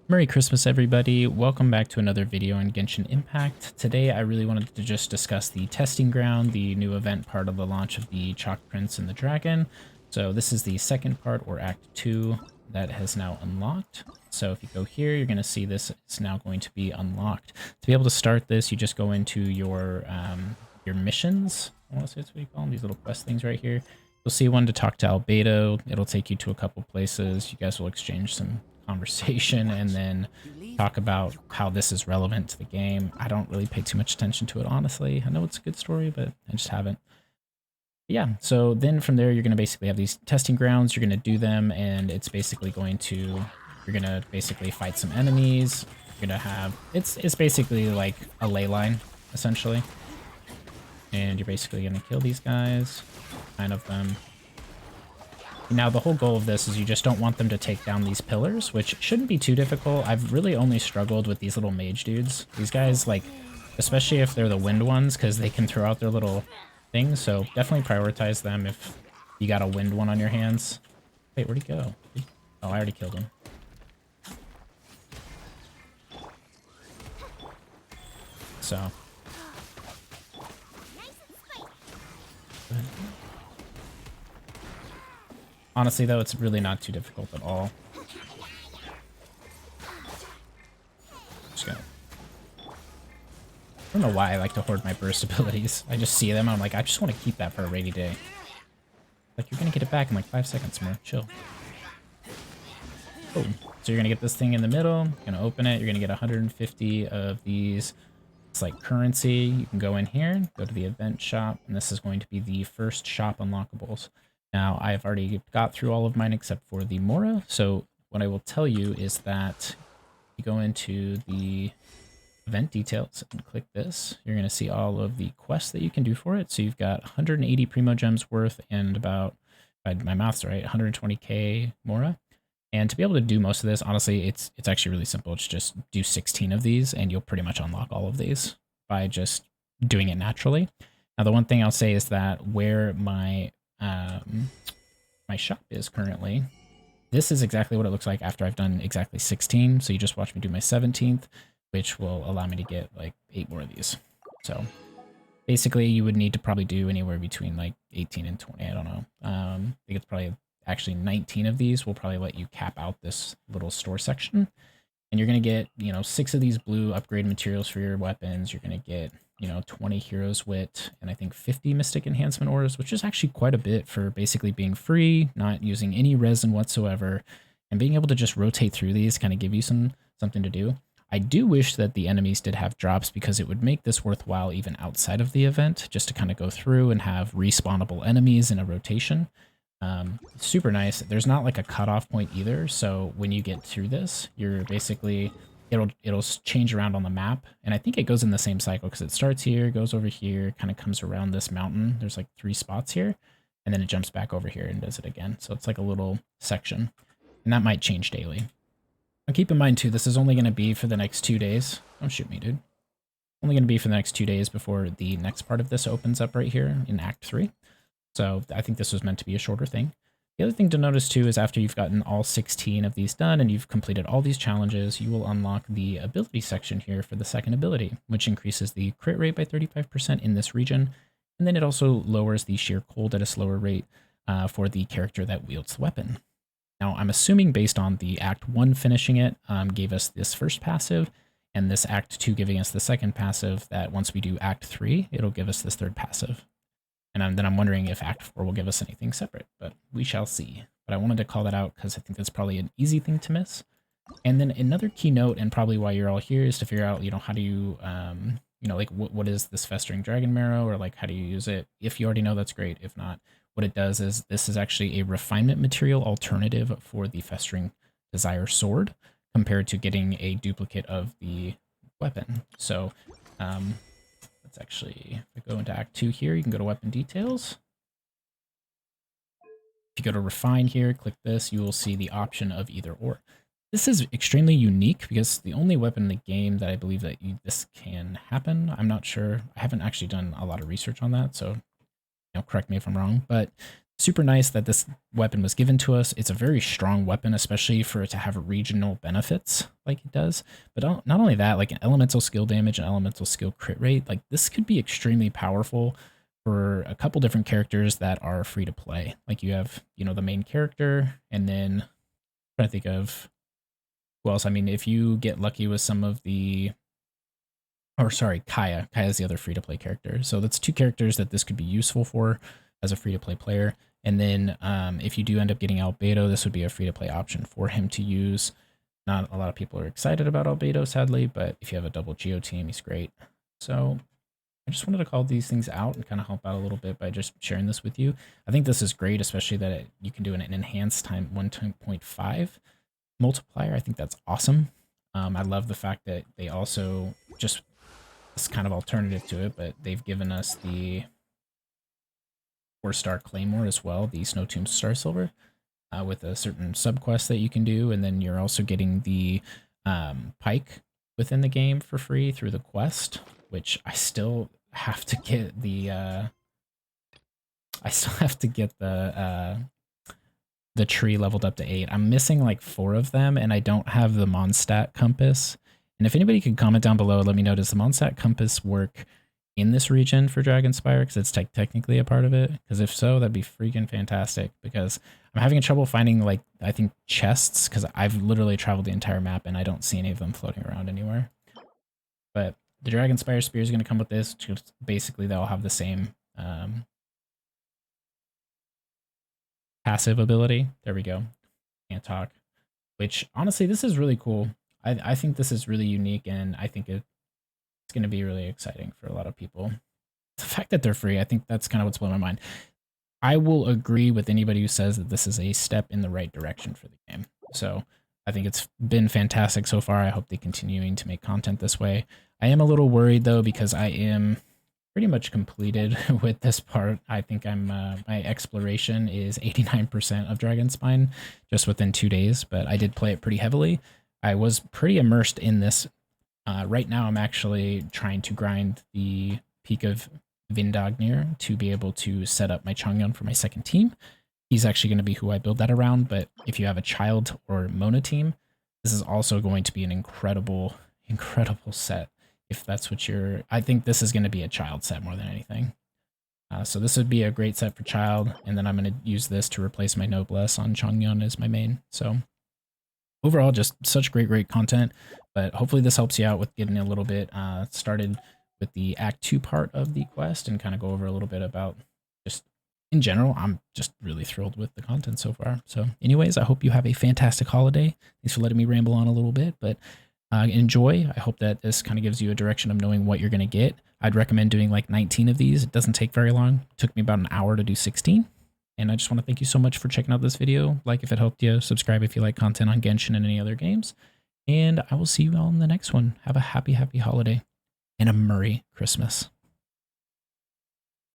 Merry Christmas, everybody. Welcome back to another video on Genshin Impact. Today, I really wanted to just discuss the testing ground, the new event part of the launch of the Chalk Prince and the Dragon. So this is the second part, or Act 2, that has now unlocked. So if you go here, you're going to see this is now going to be unlocked. To be able to start this, you just go into your missions. I want to say that's what you call them, these little quest things right here. You'll see one to talk to Albedo. It'll take you to a couple places. You guys will exchange some conversation and then talk about how this is relevant to the game. I don't really pay too much attention to it, honestly. I know it's a good story, but I just haven't. Yeah, so then from there, you're going to basically have these testing grounds. You're going to do them, and it's basically going to, you're going to basically fight some enemies. You're going to have, it's basically like a ley line, essentially. And you're basically going to kill these guys, 9 of them. Now, the whole goal of this is you just don't want them to take down these pillars, which shouldn't be too difficult. I've really only struggled with these little mage dudes. These guys, like, especially if they're the wind ones, because they can throw out their little things, so definitely prioritize them if you got a wind one on your hands. Wait, where'd he go? Oh, I already killed him. So. Honestly, though, it's really not too difficult at all. Just gonna... I don't know why I like to hoard my burst abilities. I just see them and I'm like, I just want to keep that for a rainy day. Like, you're gonna get it back in like 5 seconds, more. Chill. Boom. So you're gonna get this thing in the middle, you're gonna open it, you're gonna get 150 of these. It's like currency. You can go in here, go to the event shop, and this is going to be the first shop unlockables. Now, I've already got through all of mine except for the Mora, so what I will tell you is that you go into the event details and click this, you're going to see all of the quests that you can do for it. So you've got 180 primogems worth and about, if my math's right, 120k Mora. And to be able to do most of this, honestly, it's actually really simple. It's just do 16 of these and you'll pretty much unlock all of these by just doing it naturally. Now, the one thing I'll say is that where my shop is currently, this is exactly what it looks like after I've done exactly 16. So you just watch me do my 17th, which will allow me to get like 8 more of these. So basically you would need to probably do anywhere between like 18 and 20. I don't know. I think it's probably actually 19 of these will probably let you cap out this little store section. And you're going to get, 6 of these blue upgrade materials for your weapons. You're going to get, 20 Heroes Wit and I think 50 Mystic Enhancement Ores, which is actually quite a bit for basically being free, not using any resin whatsoever, and being able to just rotate through these, kind of give you something to do. I do wish that the enemies did have drops because it would make this worthwhile even outside of the event, just to kind of go through and have respawnable enemies in a rotation. Super nice. There's not like a cutoff point either, so when you get through this, you're basically, it'll change around on the map, and I think it goes in the same cycle because it starts here, goes over here, kind of comes around this mountain. There's like 3 spots here, and then it jumps back over here and does it again. So it's like a little section, and that might change daily. Now keep in mind too, this is only going to be for the next 2 days. Don't shoot me, dude. Only going to be for the next 2 days before the next part of this opens up right here in Act 3. So I think this was meant to be a shorter thing. The other thing to notice too is after you've gotten all 16 of these done and you've completed all these challenges, you will unlock the ability section here for the second ability, which increases the crit rate by 35% in this region. And then it also lowers the sheer cold at a slower rate for the character that wields the weapon. Now, I'm assuming based on the Act 1 finishing it gave us this first passive, and this Act 2 giving us the second passive, that once we do Act 3, it'll give us this third passive. And then I'm wondering if Act 4 will give us anything separate, but we shall see. But I wanted to call that out because I think that's probably an easy thing to miss. And then another key note, and probably why you're all here, is to figure out, how do you, like what is this Festering Dragon Marrow, or like how do you use it? If you already know, that's great. If not, what it does is this is actually a refinement material alternative for the Festering Desire sword compared to getting a duplicate of the weapon. So, let's actually, if I go into Act 2 here, you can go to Weapon Details. If you go to Refine here, click this, you will see the option of either or. This is extremely unique because the only weapon in the game that I believe that this can happen. I'm not sure. I haven't actually done a lot of research on that, so correct me if I'm wrong. But super nice that this weapon was given to us. It's a very strong weapon, especially for it to have regional benefits like it does. But not only that, like an elemental skill damage and elemental skill crit rate, like this could be extremely powerful for a couple different characters that are free to play. Like you have, the main character, and then I'm trying to think of who else. I mean, if you get lucky with some of the, or sorry, Kaya. Kaya is the other free to play character. So that's two characters that this could be useful for as a free to play player. And then if you do end up getting Albedo, this would be a free to play option for him to use. Not a lot of people are excited about Albedo, sadly, but if you have a double Geo team, he's great. So I just wanted to call these things out and kind of help out a little bit by just sharing this with you. I think this is great, especially that you can do an enhanced time 1.5 multiplier. I think that's awesome. I love the fact that they also just this kind of alternative to it, but they've given us the 4-star Claymore as well, the Snow Tomb Starsilver, with a certain subquest that you can do, and then you're also getting the pike within the game for free through the quest, which I still have to get the the tree leveled up to 8. I'm missing like 4 of them, and I don't have the Mondstadt compass. And if anybody could comment down below, let me know, does the Mondstadt compass work in this region for Dragonspire? Because it's technically a part of it. Because if so, that'd be freaking fantastic. Because I'm having trouble finding, like, I think chests, because I've literally traveled the entire map and I don't see any of them floating around anywhere. But the Dragonspire Spear is going to come with this. Just basically, they'll have the same passive ability. There we go. Can't talk. Which, honestly, this is really cool. I think this is really unique, and I think it's going to be really exciting for a lot of people. The fact that they're free, I think that's kind of what's blowing my mind. I will agree with anybody who says that this is a step in the right direction for the game. So I think it's been fantastic so far. I hope they're continuing to make content this way. I am a little worried, though, because I am pretty much completed with this part. I think my exploration is 89% of Dragonspine just within 2 days, but I did play it pretty heavily. I was pretty immersed in this. Right now, I'm actually trying to grind the Peak of Vindagnir to be able to set up my Chang'an for my second team. He's actually going to be who I build that around, but if you have a child or Mona team, this is also going to be an incredible set. If that's what I think this is going to be a child set more than anything. So this would be a great set for child, and then I'm going to use this to replace my Noblesse on Chang'an as my main. So overall, just such great content, but hopefully this helps you out with getting a little bit started with the Act 2 part of the quest and kind of go over a little bit about just in general. I'm just really thrilled with the content so far. So anyways, I hope you have a fantastic holiday. Thanks for letting me ramble on a little bit, but enjoy. I hope that this kind of gives you a direction of knowing what you're going to get. I'd recommend doing like 19 of these. It doesn't take very long. It took me about an hour to do 16. And I just want to thank you so much for checking out this video. Like if it helped you, subscribe if you like content on Genshin and any other games. And I will see you all in the next one. Have a happy holiday and a Merry Christmas.